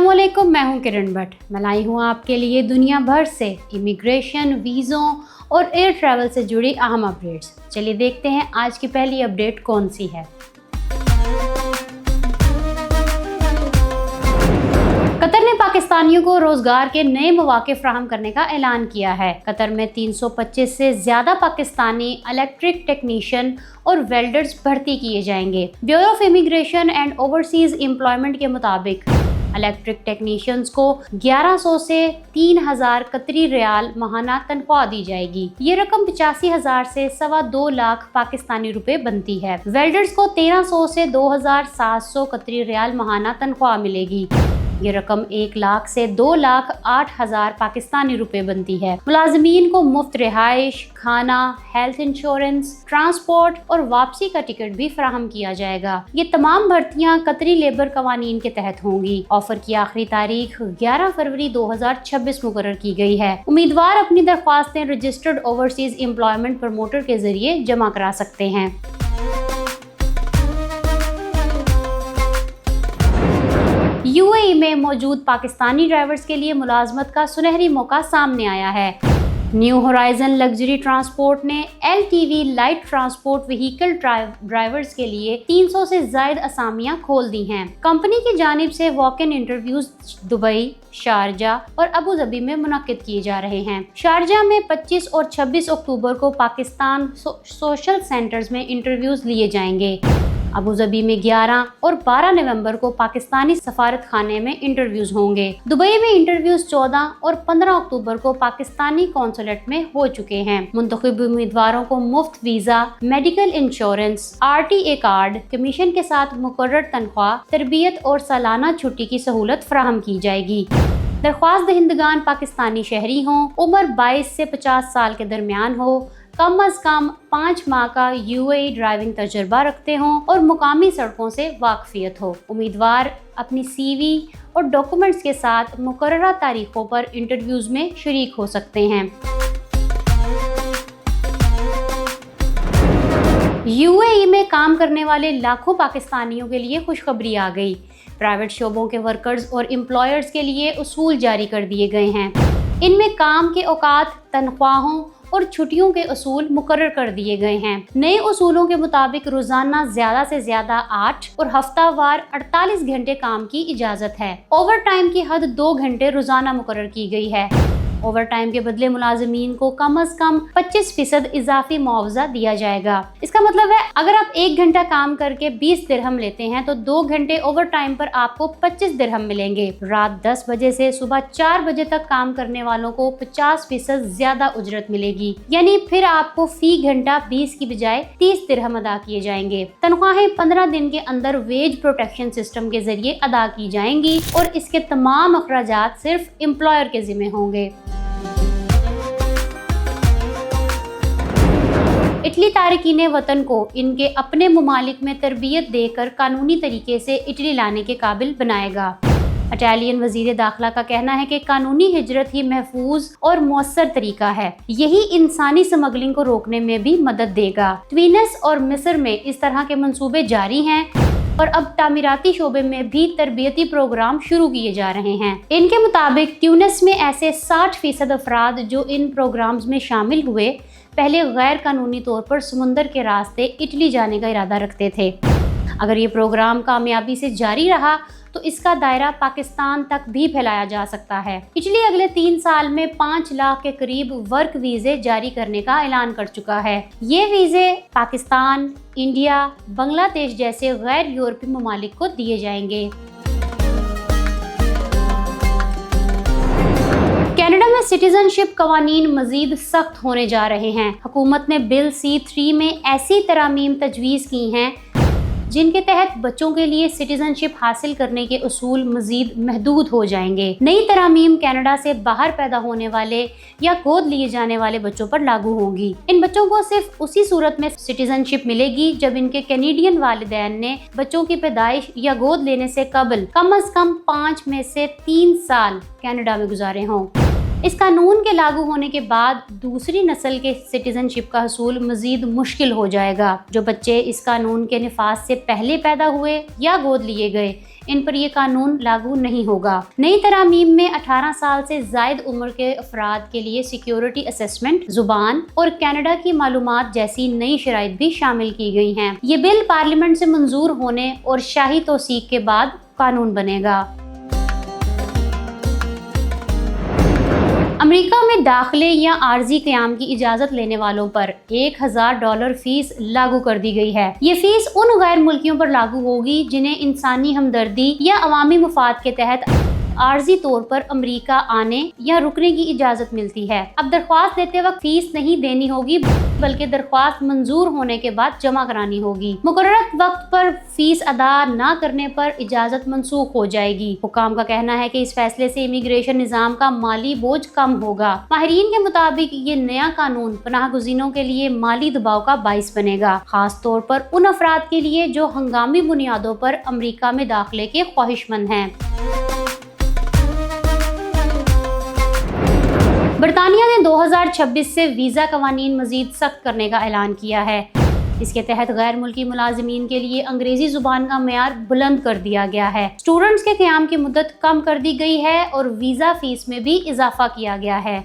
अस्सलामुअलैकुम, मैं हूं किरण भट्ट। मैं लाई हूं आपके लिए दुनिया भर से इमिग्रेशन, वीज़ों और एयर ट्रैवल से जुड़ी अहम अपडेट्स। चलिए देखते हैं आज की पहली अपडेट कौन सी है। कतर ने पाकिस्तानियों को रोजगार के नए मौके फराहम करने का ऐलान किया है। कतर में 325 से ज्यादा पाकिस्तानी इलेक्ट्रिक टेक्नीशियन और वेल्डर्स भर्ती किए जाएंगे। Bureau of immigration and overseas employment के मुताबिक इलेक्ट्रिक टेक्नीशियंस को 1100 से 3000 कतरी रियाल माहाना तनख्वाह दी जाएगी। ये रकम 85,000 से 2.25 लाख पाकिस्तानी रुपए बनती है। वेल्डर्स को 1300 से 2700 कतरी रियाल माहाना तनख्वाह मिलेगी। ये रकम 1 लाख से 2,08,000 पाकिस्तानी रुपए बनती है। मुलाजमीन को मुफ्त रिहाइश, खाना, हेल्थ इंश्योरेंस, ट्रांसपोर्ट और वापसी का टिकट भी फराहम किया जाएगा। ये तमाम भर्तियां कतरी लेबर कवानीन के तहत होंगी। ऑफर की आखिरी तारीख 11 फरवरी 2026 मुकर्रर की गई है। उम्मीदवार अपनी दरख्वास्तें रजिस्टर्ड ओवरसीज एम्प्लॉयमेंट प्रमोटर के जरिए जमा करा सकते हैं। यूएई में मौजूद पाकिस्तानी ड्राइवर्स के लिए मुलाजमत का सुनहरी मौका सामने आया है। न्यू होराइजन लग्जरी ट्रांसपोर्ट ने LTV light transport vehicle drivers के लिए 300 से ज्यादा असामियां खोल दी हैं। कंपनी की जानिब से walk in interviews Dubai, Sharjah और अबू धाबी में मुनक्किद किए जा रहे हैं। शारजा में 25 और 26 अक्टूबर को पाकिस्तान सोशल सेंटर्स में इंटरव्यूज लिए जाएंगे। अबू धाबी में 11 और 12 नवंबर को पाकिस्तानी सफारत खाने में इंटरव्यूज होंगे। दुबई में इंटरव्यूज 14 और 15 अक्टूबर को पाकिस्तानी कौंसलेट में हो चुके हैं। मुंतखब उम्मीदवारों को मुफ्त visa, medical insurance, RTA card, commission के साथ मुकर्रर तनख्वाह, तरबियत और सालाना छुट्टी की सहूलत फराहम की जाएगी। दरख्वास्त दहिंदगान पाकिस्तानी शहरी हों, उम्र 22 से 50 साल के दरमियान हो, कम अज कम 5 माह का यूएई ड्राइविंग तजर्बा रखते हों और मुकामी सड़कों से वाकफियत हो। उम्मीदवार अपनी CV और डॉक्यूमेंट्स के साथ मुकर्ररा तारीखों पर इंटरव्यूज में शरीक हो सकते हैं। यूएई में काम करने वाले लाखों पाकिस्तानियों के लिए खुशखबरी आ गई। प्राइवेट शोबों के वर्कर्स और एम्प्लॉयर्स के लिए उसूल जारी कर दिए गए हैं। इनमें काम के औकात, तनख्वाहों और छुट्टियों के उसूल मुकर्रर कर दिए गए हैं। नए उसूलों के मुताबिक रोजाना ज्यादा से ज्यादा 8 और हफ्तावार 48 घंटे काम की इजाजत है। ओवर टाइम की हद 2 घंटे रोजाना मुकर्रर की गई है। ओवर टाइम के बदले मुलाजमीन को कम अज कम 25% इजाफी मुआवजा दिया जाएगा। इसका मतलब है अगर आप 1 घंटा काम करके 20 दिरहम लेते हैं तो 2 घंटे ओवर टाइम पर आपको 25 दिरहम मिलेंगे। रात 10 बजे से सुबह 4 बजे तक काम करने वालों को 50% ज्यादा उजरत मिलेगी। यानी फिर आपको फी घंटा 20 की बजाय 30 दिरहम अदा किए जाएंगे। तनख्वाहें 15 दिन के अंदर वेज प्रोटेक्शन सिस्टम के जरिए अदा की जाएंगी और इसके तमाम अखराजात सिर्फ एम्प्लॉयर के जिम्मे होंगे। इटली तारकीन वतन को इनके अपने मुमालिक में तरबियत देकर कानूनी तरीके से इटली लाने के काबिल बनाएगा। इटालियन वजीर दाखिला का कहना है कि कानूनी हिजरत ही महफूज और मौसर तरीका है। यही इंसानी स्मगलिंग को रोकने में भी मदद देगा। ट्यूनिस और मिस्र में इस तरह के मंसूबे जारी हैं और अब तामीराती शोबे में भी तरबियती प्रोग्राम शुरू किए जा रहे हैं। इनके मुताबिक ट्यूनिस में ऐसे 60% अफराद जो इन प्रोग्राम्स में शामिल हुए पहले गैर कानूनी तौर पर समुंदर के रास्ते इटली जाने का इरादा रखते थे। अगर ये प्रोग्राम कामयाबी से जारी रहा तो इसका दायरा पाकिस्तान तक भी फैलाया जा सकता है। इटली अगले 3 साल में 5 लाख के करीब वर्क वीजे जारी करने का ऐलान कर चुका है। ये वीजे पाकिस्तान, इंडिया, बांग्लादेश जैसे गैर यूरोपीय ममालिक को दिए जाएंगे। कनाडा में सिटीजनशिप कवानीन मजीद सख्त होने जा रहे हैं। हुकूमत ने बिल C3 में ऐसी तरामीम तजवीज़ की हैं जिनके तहत बच्चों के लिए सिटीजनशिप हासिल करने के उसूल मजीद महदूद हो जाएंगे। नई तरामीम कनाडा से बाहर पैदा होने वाले या गोद लिए जाने वाले बच्चों पर लागू होंगी। इन बच्चों को सिर्फ उसी सूरत में सिटीजनशिप मिलेगी जब इनके कैनेडियन वालिदैन ने बच्चों की पैदाइश या गोद लेने से कबल कम अज कम 5 में से 3 साल कनाडा में गुजारे हों। इस कानून के लागू होने के बाद दूसरी नस्ल के सिटीजनशिप का हसूल मजीद मुश्किल हो जाएगा। जो बच्चे इस कानून के निफाज से पहले पैदा हुए या गोद लिए गए, इन पर ये कानून लागू नहीं होगा। नई तरामीम में 18 साल से जायद उम्र के अफराद के लिए सिक्योरिटी असेसमेंट, जुबान और कनाडा की मालूमात जैसी नई शराइत भी शामिल की गई हैं। ये बिल पार्लियामेंट से मंजूर होने और शाही तौसीक के बाद कानून बनेगा। अमेरिका में दाखिले या आर्जी क़याम की इजाज़त लेने वालों पर $1000 फीस लागू कर दी गई है। ये फीस उन गैर मुल्कियों पर लागू होगी जिन्हें इंसानी हमदर्दी या अवामी मुफाद के तहत आर्जी तौर पर अमेरिका आने या रुकने की इजाज़त मिलती है। अब दरख्वास्त देते वक्त फीस नहीं देनी होगी, बल्कि दरख्वास्त मंजूर होने के बाद जमा करानी होगी। मुकर्रर वक्त पर फीस अदा न करने पर इजाज़त मनसूख हो जाएगी। हुकाम का कहना है कि इस फैसले से इमिग्रेशन निज़ाम का माली बोझ कम होगा। माहिरीन के मुताबिक ये नया कानून पनाहगज़ीनों के लिए माली दबाव का बाइस बनेगा, खास तौर पर उन अफराद के लिए जो हंगामी बुनियादों पर अमेरिका में दाखिले के ख्वाहिशमंद हैं। बरतानिया ने 2026 से वीज़ा कवानीन मज़ीद सख्त करने का ऐलान किया है। इसके तहत गैर मुल्की मुलाजिमीन के लिए अंग्रेजी जुबान का मेयार बुलंद कर दिया गया है। स्टूडेंट्स के क़याम की मुद्दत कम कर दी गई है और वीज़ा फीस में भी इजाफा किया गया है।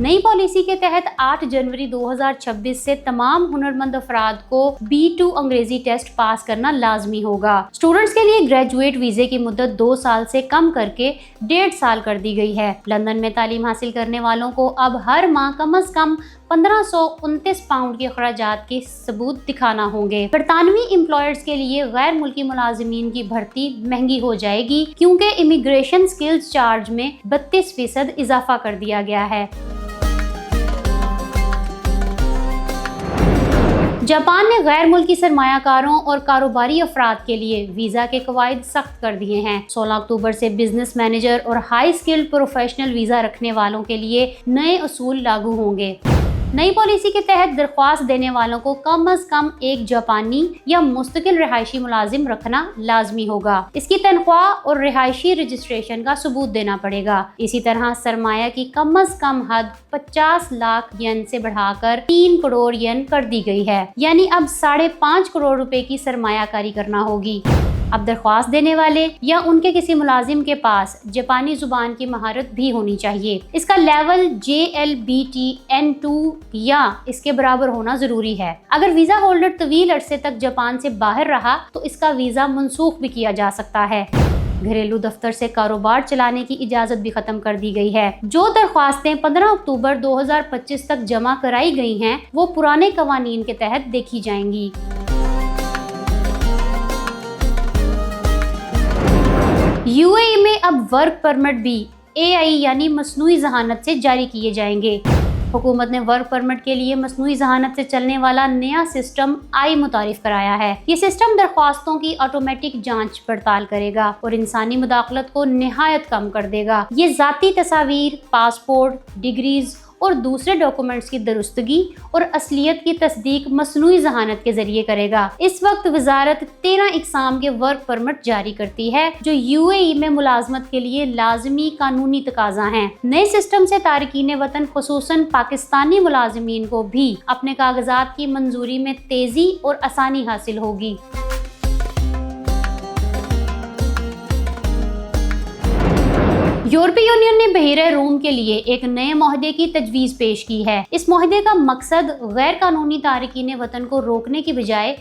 नई पॉलिसी के तहत 8 जनवरी 2026 से तमाम हुनरमंद अफराद को B2 अंग्रेजी टेस्ट पास करना लाजमी होगा। स्टूडेंट्स के लिए ग्रेजुएट वीजे की मुद्दत 2 साल से कम करके 1.5 साल कर दी गई है। लंदन में तालीम हासिल करने वालों को अब हर माह कम अज कम 1529 पाउंड के अखराजात के सबूत दिखाना होंगे। बरतानवी एम्प्लॉयर्स के लिए गैर मुल्की मुलाजिमीन की भर्ती महंगी हो जाएगी, क्योंकि इमिग्रेशन स्किल्स चार्ज में 32% इजाफा कर दिया गया है। जापान ने गैर मुल्की सरमायाकारों और कारोबारी अफराद के लिए वीज़ा के कवायद सख्त कर दिए हैं। 16 अक्टूबर से बिजनेस मैनेजर और हाई स्किल्ड प्रोफेशनल वीज़ा रखने वालों के लिए नए उसूल लागू होंगे। नई पॉलिसी के तहत दरख्वास्त देने वालों को कम अज कम एक जापानी या मुस्तकिल रिहायशी मुलाजिम रखना लाजमी होगा। इसकी तनख्वाह और रिहायशी रजिस्ट्रेशन का सबूत देना पड़ेगा। इसी तरह सरमाया की कम अज कम हद 50 लाख येन से बढ़ाकर 3 करोड़ येन कर दी गई है, यानी अब 5.5 करोड़ रुपए की सरमायाकारी करना होगी। अब दरख्वास्त देने वाले या उनके किसी मुलाजिम के पास जापानी जुबान की महारत भी होनी चाहिए। इसका लेवल JLBT N2 या इसके बराबर होना जरूरी है। अगर वीजा होल्डर तवील अरसे तक जापान से बाहर रहा तो इसका वीजा मनसूख भी किया जा सकता है। घरेलू दफ्तर से कारोबार चलाने की इजाजत भी खत्म कर दी गई है। जो दरख्वास्तें 15 अक्टूबर 2025 तक जमा कराई गई हैं, वो पुराने कवानीन के तहत देखी जाएंगी। UAE में अब वर्क परमिट भी AI यानी मसनूई ज़हानत से जारी किए जाएंगे। हुकूमत ने वर्क परमिट के लिए मसनूई ज़हानत से चलने वाला नया सिस्टम आई मुतारिफ कराया है। ये सिस्टम दरख्वास्तों की ऑटोमेटिक जांच पड़ताल करेगा और इंसानी मुदाखलत को निहायत कम कर देगा। ये ज़ाती तस्वीर, पासपोर्ट, डिग्रीज और दूसरे डॉक्यूमेंट्स की दुरुस्तगी और असलियत की तस्दीक मसनूई ज़हानत के जरिए करेगा। इस वक्त वजारत 13 इकसाम के वर्क परमिट जारी करती है जो UAE में मुलाजमत के लिए लाजमी कानूनी तकाजा हैं। नए सिस्टम से तारकीन वतन खुसूसन पाकिस्तानी मुलाजमीन को भी अपने कागजात की मंजूरी में तेजी और आसानी हासिल होगी। यूरोपीय यूनियन ने बहिरे रूम के लिए एक नए मुआहदे की तजवीज़ पेश की है। इस मुआहदे का मकसद गैर कानूनी तारकीन वतन को रोकने की बजाय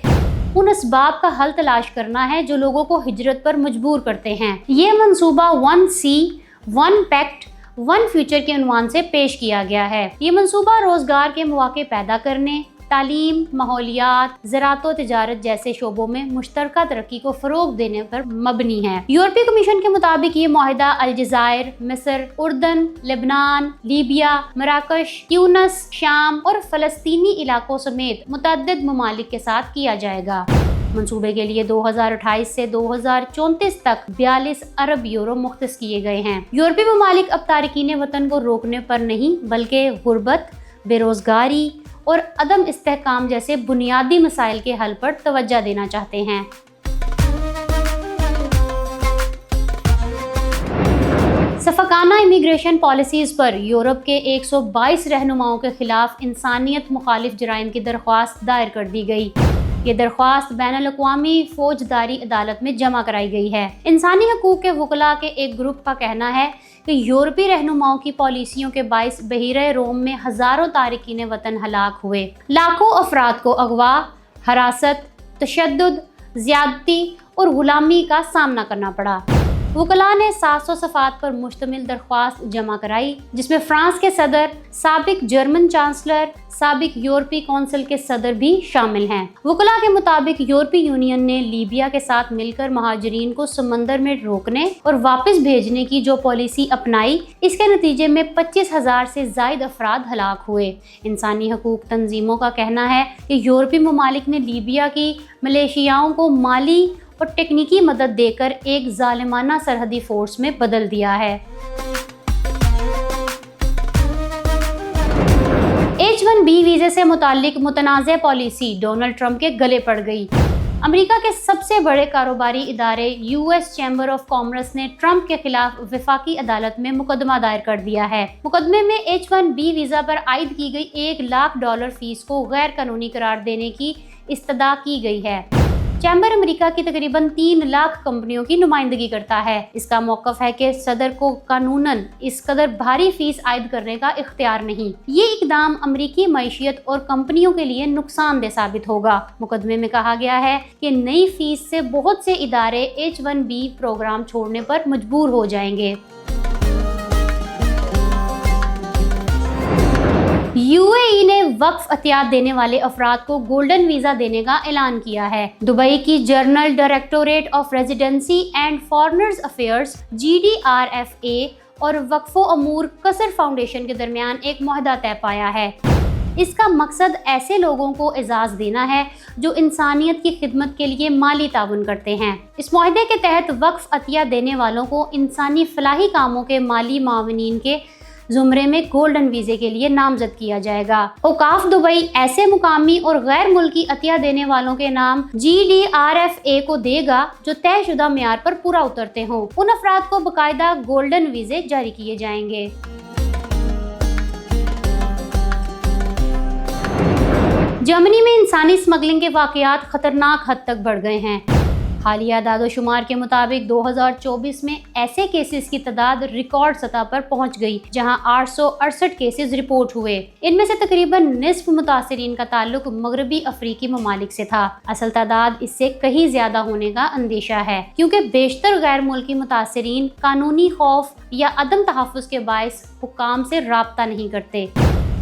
उन असबाब का हल तलाश करना है जो लोगों को हिजरत पर मजबूर करते हैं। ये मंसूबा 1C 1 पैक्ट 1 फ्यूचर के उन्वान से पेश किया गया है। ये मंसूबा रोजगार के मौके पैदा करने, तालीम, माहौलियात, ज़राअत व तिजारत जैसे शोबों में मुश्तरका तरक्की को फ़रोग देने पर मबनी है। यूरोपीय कमीशन के मुताबिक ये मुआहदा अलजायर, मिस्र, उर्दन, लेबनान, लीबिया, मराकश, ट्यूनस, शाम और फ़लस्तीनी इलाकों समेत मुतअद्दिद ममालिक के साथ किया जाएगा। मंसूबे के लिए 2028 से 2034 तक 42 अरब यूरो मुख्तस किए गए हैं। यूरोपीय ममालिक अब तारकीन वतन को रोकने पर नहीं बल्कि गुर्बत, बेरोजगारी और अदम इस्तेहकाम जैसे बुनियादी मसाइल के हल पर तवज्जो देना चाहते हैं। सफाकाना इमिग्रेशन पॉलिसीज पर यूरोप के 122 रहनुमाओं के खिलाफ इंसानियत मुखालिफ जराइम की दरख्वास्त दायर कर दी गई। ये दरख्वास्त बैनुल-अक़वामी फौजदारी अदालत में जमा कराई गई है। इंसानी हकूक़ के वकला के एक ग्रुप का कहना है कि यूरोपीय रहनुमाओं की पॉलिसियों के बाइस बहीरे रोम में हज़ारों तारिकीन वतन हलाक हुए। लाखों अफराद को अगवा, हरासत, तशद्दुद, ज़्यादती और गुलामी का सामना करना पड़ा। वकला ने 700 सफ़ात पर मुश्तमिल दरख्वास्त जमा कराई, जिसमें फ्रांस के सदर, साबिक जर्मन चांसलर, साबिक यूरोपीय कौंसिल के सदर भी शामिल हैं। वकला के मुताबिक यूरोपीय यूनियन ने लीबिया के साथ मिलकर महाजरीन को समंदर में रोकने और वापस भेजने की जो पॉलिसी अपनाई, इसके नतीजे में 25,000 से ज़ायद अफराद हलाक हुए। इंसानी हकूक़ तंजीमों का कहना है कि यूरोपीय ममालिक ने लीबिया की मलेशियाओं को माली और टेक्निकी मदद देकर एक जालिमाना सरहदी फोर्स में बदल दिया है। H-1B वीज़े से मुताल्लिक मुतनाज़ पॉलिसी डोनाल्ड ट्रंप के गले पड़ गई। अमेरिका के सबसे बड़े कारोबारी इदारे यूएस चैम्बर ऑफ कॉमर्स ने ट्रंप के खिलाफ वफाकी अदालत में मुकदमा दायर कर दिया है। मुकदमे में H-1B वीज़ा पर आयद की गई $1 लाख फीस को गैर कानूनी करार देने की इस्तदा की गई है। चैम्बर अमेरिका की तकरीबन 3 लाख कंपनियों की नुमाइंदगी करता है। इसका मौक़िफ़ है कि सदर को कानूनन इस कदर भारी फीस आयद करने का इख्तियार नहीं। ये इकदाम अमेरिकी मईशियत और कंपनियों के लिए नुकसानदेह साबित होगा। मुकदमे में कहा गया है कि नई फीस से बहुत से इदारे H-1B प्रोग्राम छोड़ने पर मजबूर हो जाएंगे। यूएई ने वक्फ अतियात देने वाले अफराद को गोल्डन वीज़ा देने का ऐलान किया है। दुबई की journal directorate of residency and foreigners affairs GDRFA और वक्फो अमूर कसर फाउंडेशन के दरमियान एक मुआहदा तय पाया है। इसका मकसद ऐसे लोगों को एजाज़ देना है जो इंसानियत की खिदमत के लिए माली ताउन करते हैं। इस मुआहदे के तहत वक्फ अतिया देने वालों को इंसानी फलाही कामों के माली मावनीन के ज़ुमरे में गोल्डन वीज़े के लिए नामजद किया जाएगा। औकाफ दुबई ऐसे मुकामी और गैर मुल्की अतिया देने वालों के नाम GDRFA को देगा जो तयशुदा मेयार पर पूरा उतरते हों। उन अफराद को बाकायदा गोल्डन वीज़े जारी किए जाएंगे। जर्मनी में इंसानी स्मगलिंग के वाक़यात खतरनाक हद तक बढ़ गए हैं। हालिया दादोशुमार के मुताबिक 2024 में ऐसे केसेस की तादाद रिकॉर्ड सतह पर पहुंच गई, जहां 868 केसेस रिपोर्ट हुए। इनमें से तकरीबन निस्फ मुतासिरीन का ताल्लुक मगरबी अफ्रीकी ममालिक से था। असल तादाद इससे कहीं ज्यादा होने का अंदेशा है, क्योंकि बेशतर गैर मुल्की मुतासिरीन कानूनी खौफ या अदम तहफ़्फ़ुज़ के बायस हुक्काम से राब्ता नहीं करते।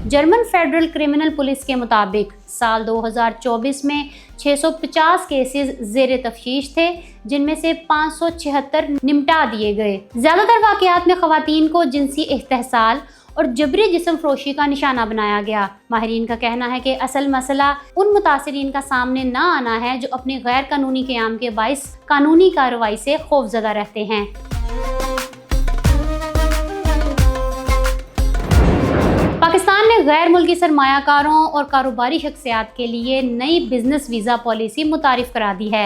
जर्मन फेडरल क्रिमिनल पुलिस के मुताबिक साल 2024 में 650 केसेस ज़ेरे तफ्तीश थे, जिनमें से 576 निपटा दिए गए। ज़्यादातर वाक़यात में ख़वातीन को जिनसी इस्तेहसाल और जबरी जिस्म फरोशी का निशाना बनाया गया। माहिरीन का कहना है कि असल मसला उन मुतासिरीन का सामने न आना है जो अपने गैर कानूनी क़याम के बाइस कानूनी कार्रवाई से खौफज़दा रहते हैं। पाकिस्तान ने गैर मुल्की सरमायाकारों और कारोबारी शख्सियात के लिए नई बिजनेस वीज़ा पॉलिसी मुतारिफ करा दी है।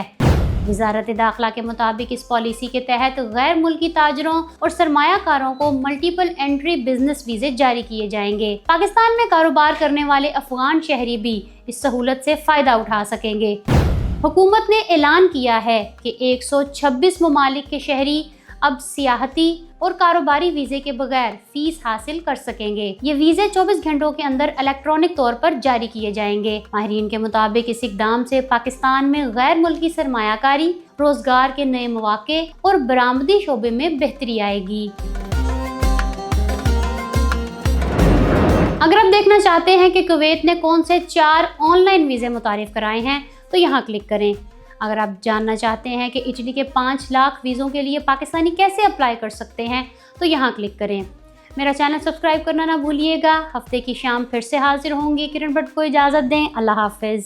वज़ारत दाखिला के मुताबिक इस पॉलिसी के तहत गैर मुल्की ताजरों और सरमायाकारों को मल्टीपल एंट्री बिजनेस वीज़े जारी किए जाएंगे। पाकिस्तान में कारोबार करने वाले अफगान शहरी भी इस सहूलत से फ़ायदा उठा सकेंगे। हुकूमत ने ऐलान किया है कि 126 ममालिक के शहरी अब सियाहती और कारोबारी वीज़े के बगैर फीस हासिल कर सकेंगे। ये वीज़े 24 घंटों के अंदर इलेक्ट्रॉनिक तौर पर जारी किए जाएंगे। माहिरीन के मुताबिक इस इक़दाम से पाकिस्तान में गैर मुल्की सरमायाकारी, रोजगार के नए मौके और बरामदी शोबे में बेहतरी आएगी। अगर आप देखना चाहते हैं कि कुवैत ने कौन से 4 ऑनलाइन वीज़े मुतारिफ कराए हैं तो यहाँ क्लिक करें। अगर आप जानना चाहते हैं कि इटली के 5 लाख वीज़ों के लिए पाकिस्तानी कैसे अप्लाई कर सकते हैं तो यहाँ क्लिक करें। मेरा चैनल सब्सक्राइब करना ना भूलिएगा। हफ्ते की शाम फिर से हाजिर होंगी। किरण भट्ट को इजाज़त दें। अल्लाह हाफिज़।